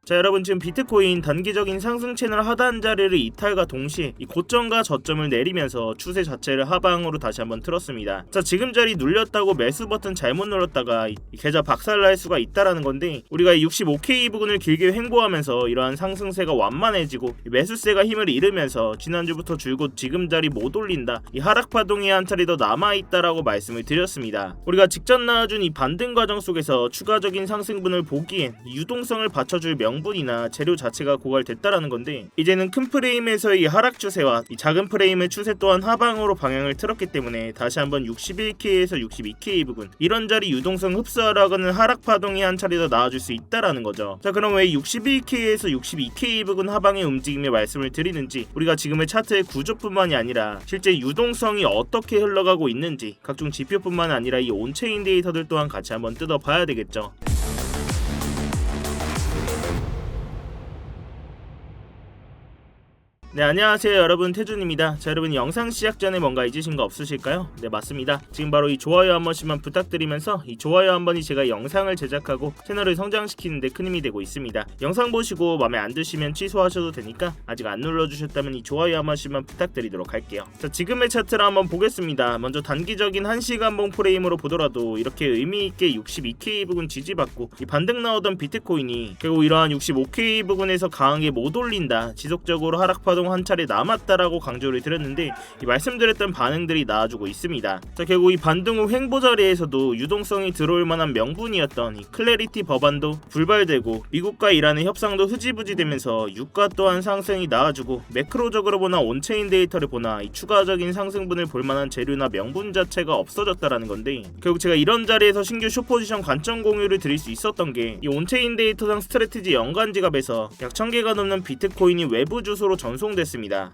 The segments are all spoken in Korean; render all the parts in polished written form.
자, 여러분 지금 비트코인 단기적인 상승 채널 하단 자리를 이탈과 동시에 이 고점과 저점을 내리면서 추세 자체를 하방으로 다시 한번 틀었습니다. 자, 지금 자리 눌렸다고 매수 버튼 잘못 눌렀다가 이 계좌 박살날 수가 있다라는 건데, 우리가 이 65K 부근을 길게 횡보하면서 이러한 상승세가 완만해지고 매수세가 힘을 잃으면서 지난주부터 줄곧 지금 자리 못 올린다, 이 하락 파동이 한 차례 더 남아있다라고 말씀을 드렸습니다. 우리가 직전 나와준 이 반등 과정 속에서 추가적인 상승분을 보기엔 유동성을 받쳐줄 명분이나 재료 자체가 고갈됐다라는 건데, 이제는 큰 프레임에서의 하락 추세와 이 작은 프레임의 추세 또한 하방으로 방향을 틀었기 때문에 다시 한번 61K에서 62K 부근 이런 자리 유동성 흡수하라고는 하락 파동이 한 차례 더 나와줄 수 있다라는 거죠. 자, 그럼 왜 61K에서 62K 부근 하방의 움직임에 말씀을 드리는지, 우리가 지금의 차트의 구조뿐만이 아니라 실제 유동성이 어떻게 흘러가고 있는지 각종 지표뿐만 아니라 이 온체인 데이터들 또한 같이 한번 뜯어봐야 되겠죠. 네, 안녕하세요 여러분, 태준입니다. 자, 여러분 영상 시작 전에 뭔가 잊으신 거 없으실까요? 네, 맞습니다. 지금 바로 이 좋아요 한 번씩만 부탁드리면서 이 좋아요 한 번이 제가 영상을 제작하고 채널을 성장시키는 데 큰 힘이 되고 있습니다. 영상 보시고 마음에 안 드시면 취소하셔도 되니까 아직 안 눌러주셨다면 이 좋아요 한 번씩만 부탁드리도록 할게요. 자, 지금의 차트를 한번 보겠습니다. 먼저 단기적인 1시간봉 프레임으로 보더라도 이렇게 의미있게 62K 부근 지지받고 이 반등 나오던 비트코인이 결국 이러한 65K 부근에서 강하게 못 올린다, 지속적으로 하락 파동 한 차례 남았다라고 강조를 드렸는데, 이 말씀드렸던 반응들이 나와주고 있습니다. 자, 결국 이 반등 후 횡보 자리에서도 유동성이 들어올 만한 명분이었던 이 클래리티 법안도 불발되고 미국과 이란의 협상도 흐지부지 되면서 유가 또한 상승이 나와주고, 매크로적으로 보나 온체인 데이터를 보나 이 추가적인 상승분을 볼 만한 재료나 명분 자체가 없어졌다라는 건데, 결국 제가 이런 자리에서 신규 숏포지션 관점 공유를 드릴 수 있었던 게 이 온체인 데이터상 스트래티지 연간 지갑에서 약 1000개가 넘는 비트코인이 외부 주소로 전송됐습니다.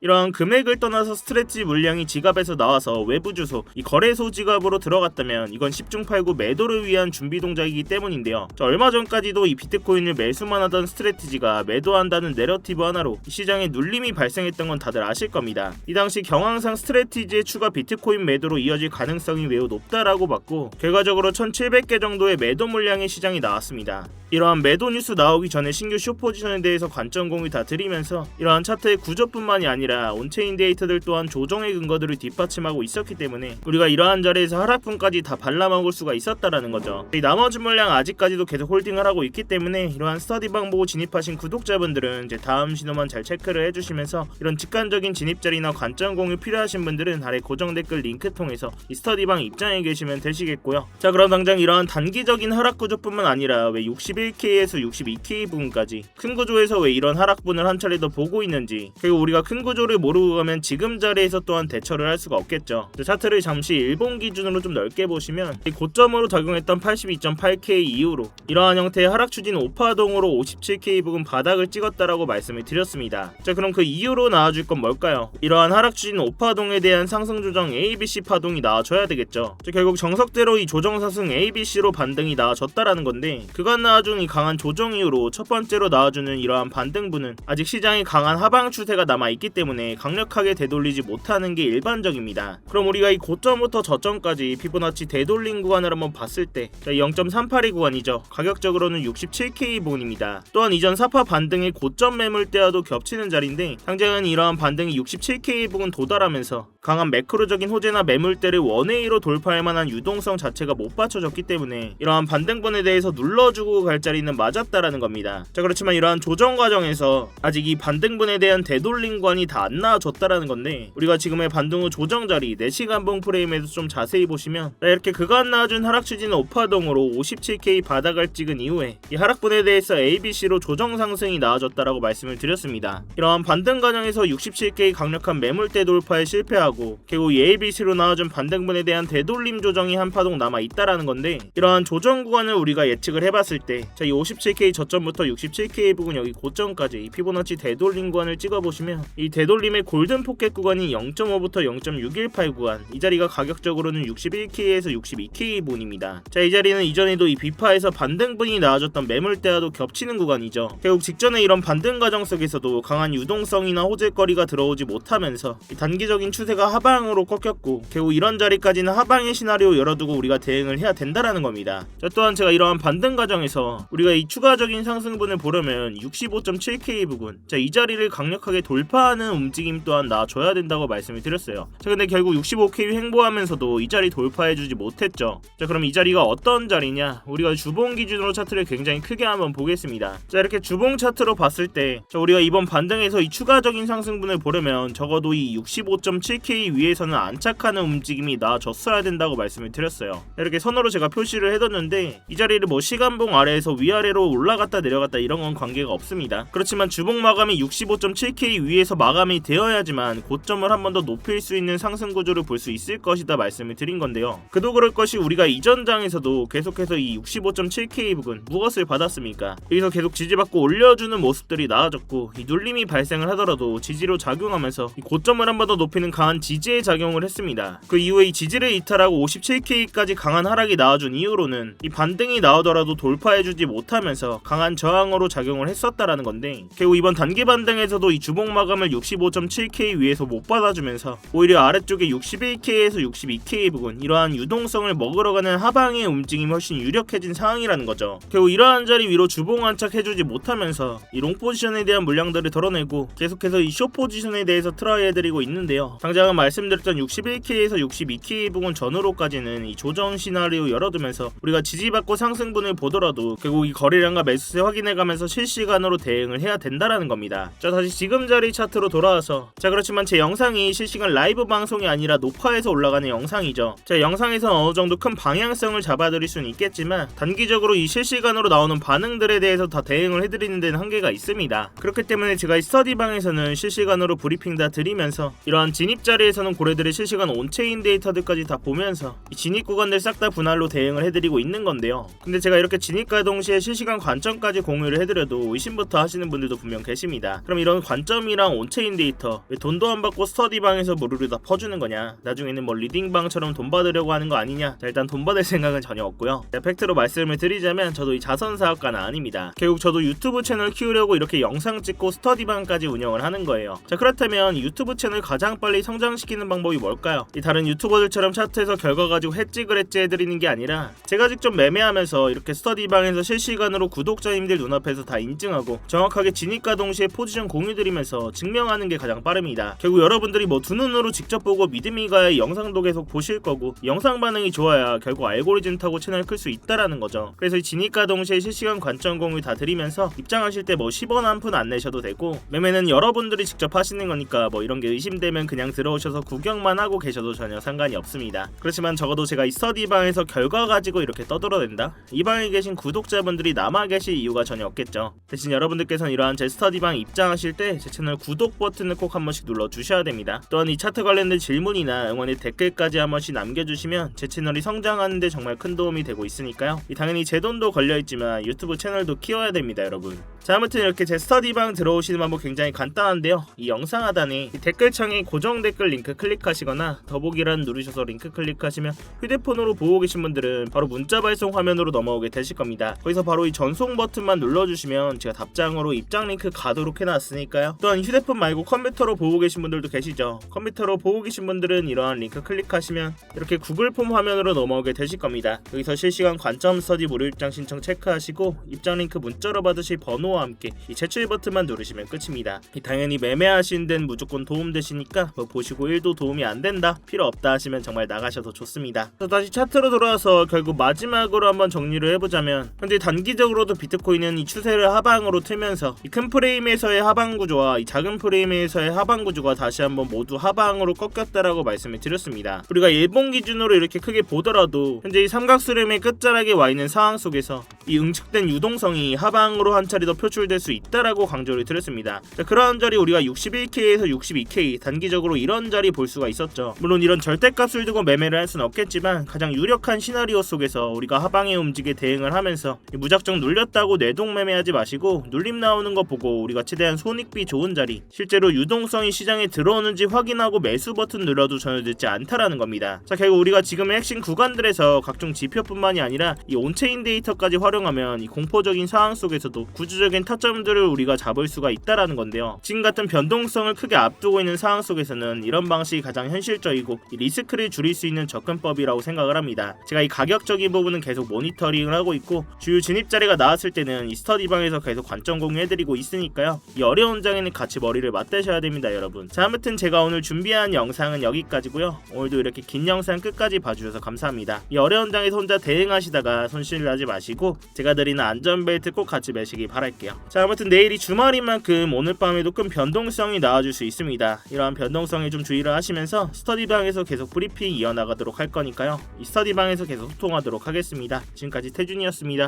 이러한 금액을 떠나서 스트레치 물량이 지갑에서 나와서 외부 주소, 이 거래소 지갑으로 들어갔다면 이건 10중 8구 매도를 위한 준비 동작이기 때문인데요. 얼마 전까지도 이 비트코인을 매수만 하던 스트래티지가 매도한다는 내러티브 하나로 이 시장에 눌림이 발생했던 건 다들 아실 겁니다. 이 당시 경황상 스트래티지의 추가 비트코인 매도로 이어질 가능성이 매우 높다라고 봤고, 결과적으로 1700개 정도의 매도 물량의 시장이 나왔습니다. 이러한 매도 뉴스 나오기 전에 신규 숏포지션에 대해서 관점 공유 다 드리면서 이러한 차트의 구조뿐만이 아니라 온체인 데이터들 또한 조정의 근거들을 뒷받침하고 있었기 때문에 우리가 이러한 자리에서 하락분까지 다 발라먹을 수가 있었다라는 거죠. 이 나머지 물량 아직까지도 계속 홀딩을 하고 있기 때문에 이러한 스터디방 보고 진입하신 구독자분들은 이제 다음 신호만 잘 체크를 해주시면서, 이런 직관적인 진입 자리나 관점 공유 필요하신 분들은 아래 고정 댓글 링크 통해서 이 스터디방 입장해 계시면 되시겠고요. 자, 그럼 당장 이러한 단기적인 하락 구조뿐만 아니라 왜 61K에서 62K 부분까지 큰 구조에서 왜 이런 하락분을 한 차례 더 보고 있는지, 그리고 우리가 큰 구조를 모르고 가면 지금 자리에서 또한 대처를 할 수가 없겠죠. 차트를 잠시 일본 기준으로 좀 넓게 보시면 이 고점으로 작용했던 82.8K 이후로 이러한 형태의 하락 추진 오파동으로 57K 부근 바닥을 찍었다라고 말씀을 드렸습니다. 자, 그럼 그 이후로 나와줄 건 뭘까요? 이러한 하락 추진 오파동에 대한 상승 조정 ABC 파동이 나와줘야 되겠죠. 자, 결국 정석대로 이 조정 상승 ABC로 반등이 나와줬다라는 건데, 그간 나와준 이 강한 조정 이후로 첫 번째로 나와주는 이러한 반등분은 아직 시장이 강한 하방 추세가 남아있기 때문에 강력하게 되돌리지 못하는 게 일반적입니다. 그럼 우리가 이 고점부터 저점까지 피보나치 되돌림 구간을 한번 봤을 때 0.382 구간이죠. 가격적으로는 67K 부분입니다. 또한 이전 사파 반등의 고점 매물대와도 겹치는 자리인데, 당장은 이러한 반등이 67K 부분 도달하면서 강한 매크로적인 호재나 매물대를 원웨이로 돌파할 만한 유동성 자체가 못 받쳐졌기 때문에 이러한 반등분에 대해서 눌러주고 갈 자리는 맞았다라는 겁니다. 자, 그렇지만 이러한 조정 과정에서 아직 이 반등분에 대한 되돌림 구간이 다 안 나와줬다라는 건데, 우리가 지금의 반등 후 조정 자리 4시간봉 프레임에서 좀 자세히 보시면 이렇게 그간 나와준 하락 추진 오파동으로 57K 바닥을 찍은 이후에 이 하락분에 대해서 ABC로 조정 상승이 나와줬다라고 말씀을 드렸습니다. 이러한 반등 과정에서 67K 강력한 매물대 돌파에 실패하고 결국 이 ABC로 나와준 반등분에 대한 되돌림 조정이 한 파동 남아 있다라는 건데, 이러한 조정 구간을 우리가 예측을 해봤을 때 이 57K 저점부터 67K 부근 여기 고점까지 이 피보나치 되돌림 구간을 찍어보시면 보시면 이 되돌림의 골든 포켓 구간이 0.5부터 0.618 구간, 이 자리가 가격적으로는 61K에서 62K 본입니다. 자, 이 자리는 이전에도 이 비파에서 반등분이 나와줬던 매물대와도 겹치는 구간이죠. 결국 직전에 이런 반등 과정 속에서도 강한 유동성이나 호재거리가 들어오지 못하면서 이 단기적인 추세가 하방으로 꺾였고, 결국 이런 자리까지는 하방의 시나리오 열어두고 우리가 대응을 해야 된다라는 겁니다. 자, 또한 제가 이러한 반등 과정에서 우리가 이 추가적인 상승분을 보려면 65.7K 부근, 자, 이 자리를 강력하게 돌파하는 움직임 또한 나와줘야 된다고 말씀을 드렸어요. 자, 근데 결국 65K 횡보하면서도 이 자리 돌파해주지 못했죠. 자, 그럼 이 자리가 어떤 자리냐, 우리가 주봉 기준으로 차트를 굉장히 크게 한번 보겠습니다. 자, 이렇게 주봉 차트로 봤을 때, 자, 우리가 이번 반등에서 이 추가적인 상승분을 보려면 적어도 이 65.7K 위에서는 안착하는 움직임이 나와줬어야 된다고 말씀을 드렸어요. 이렇게 선으로 제가 표시를 해뒀는데, 이 자리를 뭐 시간봉 아래에서 위아래로 올라갔다 내려갔다 이런 건 관계가 없습니다. 그렇지만 주봉 마감이 65.7K 위에서 마감이 되어야지만 고점을 한 번 더 높일 수 있는 상승 구조를 볼 수 있을 것이다 말씀을 드린 건데요. 그도 그럴 것이 우리가 이전 장에서도 계속해서 이 65.7K 부근 무엇을 받았습니까? 여기서 계속 지지받고 올려주는 모습들이 나아졌고, 이 눌림이 발생을 하더라도 지지로 작용하면서 이 고점을 한 번 더 높이는 강한 지지의 작용을 했습니다. 그 이후에 이 지지를 이탈하고 57K까지 강한 하락이 나와준 이후로는 이 반등이 나오더라도 돌파해주지 못하면서 강한 저항으로 작용을 했었다라는 건데, 결국 이번 단기 반등에서도 이 주봉 마감을 65.7K 위에서 못 받아주면서 오히려 아래쪽에 61K에서 62K 부근, 이러한 유동성을 먹으러 가는 하방의 움직임이 훨씬 유력해진 상황이라는 거죠. 결국 이러한 자리 위로 주봉 안착해주지 못하면서 이 롱 포지션에 대한 물량들을 덜어내고 계속해서 이 숏 포지션에 대해서 트라이 해드리고 있는데요. 당장은 말씀드렸던 61K에서 62K 부근 전후로까지는 이 조정 시나리오 열어두면서 우리가 지지받고 상승분을 보더라도 결국 이 거래량과 매수세 확인해가면서 실시간으로 대응을 해야 된다라는 겁니다. 자, 다시 지금 자리 차트로 돌아와서, 자, 그렇지만 제 영상이 실시간 라이브 방송이 아니라 녹화해서 올라가는 영상이죠. 자, 영상에서 어느 정도 큰 방향성을 잡아드릴 수는 있겠지만 단기적으로 이 실시간으로 나오는 반응들에 대해서 다 대응을 해드리는 데는 한계가 있습니다. 그렇기 때문에 제가 이 스터디방에서는 실시간으로 브리핑 다 드리면서 이러한 진입 자리에서는 고래들의 실시간 온체인 데이터들까지 다 보면서 이 진입 구간들 싹 다 분할로 대응을 해드리고 있는 건데요. 근데 제가 이렇게 진입과 동시에 실시간 관점까지 공유를 해드려도 의심부터 하시는 분들도 분명 계십니다. 그럼 이런 관점이랑 온체인 데이터 왜 돈도 안 받고 스터디방에서 무료로 다 퍼주는 거냐, 나중에는 뭐 리딩방처럼 돈 받으려고 하는 거 아니냐. 자, 일단 돈 받을 생각은 전혀 없고요. 팩트로 말씀을 드리자면 저도 이 자선사업가는 아닙니다. 결국 저도 유튜브 채널 키우려고 이렇게 영상 찍고 스터디방까지 운영을 하는 거예요. 자, 그렇다면 유튜브 채널 가장 빨리 성장시키는 방법이 뭘까요? 이 다른 유튜버들처럼 차트에서 결과 가지고 했지 그랬지 해드리는 게 아니라 제가 직접 매매하면서 이렇게 스터디방에서 실시간으로 구독자님들 눈앞에서 다 인증하고 정확하게 진입과 동시에 포지션 공유드리면서 증명하는 게 가장 빠릅니다. 결국 여러분들이 뭐 두 눈으로 직접 보고 믿음이 가야 영상도 계속 보실 거고, 영상 반응이 좋아야 결국 알고리즘 타고 채널 클 수 있다라는 거죠. 그래서 이 진입과 동시에 실시간 관점 공유 다 드리면서 입장하실 때 뭐 10원 한 푼 안 내셔도 되고, 매매는 여러분들이 직접 하시는 거니까 뭐 이런 게 의심되면 그냥 들어오셔서 구경만 하고 계셔도 전혀 상관이 없습니다. 그렇지만 적어도 제가 이 스터디방에서 결과 가지고 이렇게 떠들어댄다? 이 방에 계신 구독자분들이 남아 계실 이유가 전혀 없겠죠. 대신 여러분들께서는 이러한 제 스터디방 입장하실 때 제 채널 구독 버튼을 꼭 한 번씩 눌러주셔야 됩니다. 또한 이 차트 관련된 질문이나 응원의 댓글까지 한 번씩 남겨주시면 제 채널이 성장하는데 정말 큰 도움이 되고 있으니까요. 당연히 제 돈도 걸려있지만 유튜브 채널도 키워야 됩니다, 여러분. 자, 아무튼 이렇게 제 스터디방 들어오시는 방법 굉장히 간단한데요. 이 영상 하단에 이 댓글창에 고정 댓글 링크 클릭하시거나 더보기란 누르셔서 링크 클릭하시면 휴대폰으로 보고 계신 분들은 바로 문자 발송 화면으로 넘어오게 되실 겁니다. 거기서 바로 이 전송 버튼만 눌러주시면 제가 답장으로 입장 링크 가도록 해놨으니까요. 또한 휴대폰 말고 컴퓨터로 보고 계신 분들도 계시죠. 컴퓨터로 보고 계신 분들은 이러한 링크 클릭하시면 이렇게 구글 폼 화면으로 넘어오게 되실 겁니다. 여기서 실시간 관점 스터디 무료 입장 신청 체크하시고 입장 링크 문자로 받으실 번호와 함께 이 제출 버튼만 누르시면 끝입니다. 당연히 매매하시는 데는 무조건 도움되시니까 뭐 보시고 1도 도움이 안 된다, 필요 없다 하시면 정말 나가셔도 좋습니다. 다시 차트로 돌아와서 결국 마지막으로 한번 정리를 해보자면, 현재 단기적으로도 비트코인은 이 추세를 하방으로 틀면서 이 큰 프레임에서의 하방 구조와 이 작은 프레임에서의 하방 구조가 다시 한번 모두 하방으로 꺾였다라고 말씀을 드렸습니다. 우리가 일본 기준으로 이렇게 크게 보더라도 현재 이 삼각수렴의 끝자락에 와 있는 상황 속에서 이 응축된 유동성이 하방으로 한 차례 더 표출될 수 있다라고 강조를 드렸습니다. 자, 그런 자리 우리가 61K에서 62K 단기적으로 이런 자리 볼 수가 있었죠. 물론 이런 절대값을 두고 매매를 할 수는 없겠지만 가장 유력한 시나리오 속에서 우리가 하방의 움직에 대응을 하면서 무작정 눌렸다고 내동 매매하지 마시고 눌림 나오는 거 보고 우리가 최대한 손익비 좋은 자리, 실제로 유동성이 시장에 들어오는지 확인하고 매수 버튼 눌러도 전혀 늦지 않다라는 겁니다. 자, 결국 우리가 지금의 핵심 구간들에서 각종 지표뿐만이 아니라 이 온체인 데이터까지 활용하면 이 공포적인 상황 속에서도 구조적인 타점들을 우리가 잡을 수가 있다라는 건데요. 지금 같은 변동성을 크게 앞두고 있는 상황 속에서는 이런 방식이 가장 현실적이고 이 리스크를 줄일 수 있는 접근법이라고 생각을 합니다. 제가 이 가격적인 부분은 계속 모니터링을 하고 있고 주요 진입 자리가 나왔을 때는 이 스터디방에서 계속 관점 공유해드리고 있으니까요. 이 어려운 장에는 같이 머리를 맞대셔야 됩니다, 여러분. 자, 아무튼 제가 오늘 준비한 영상은 여기까지고요. 오늘도 이렇게 긴 영상 끝까지 봐주셔서 감사합니다. 이 어려운 장에서 혼자 대응하시다가 손실 나지 마시고 제가 드리는 안전벨트 꼭 같이 매시기 바랄게요. 자, 아무튼 내일이 주말인 만큼 오늘 밤에도 큰 변동성이 나와줄 수 있습니다. 이러한 변동성에 좀 주의를 하시면서 스터디방에서 계속 브리핑 이어나가도록 할 거니까요. 이 스터디방에서 계속 소통하도록 하겠습니다. 지금까지 태준이었습니다.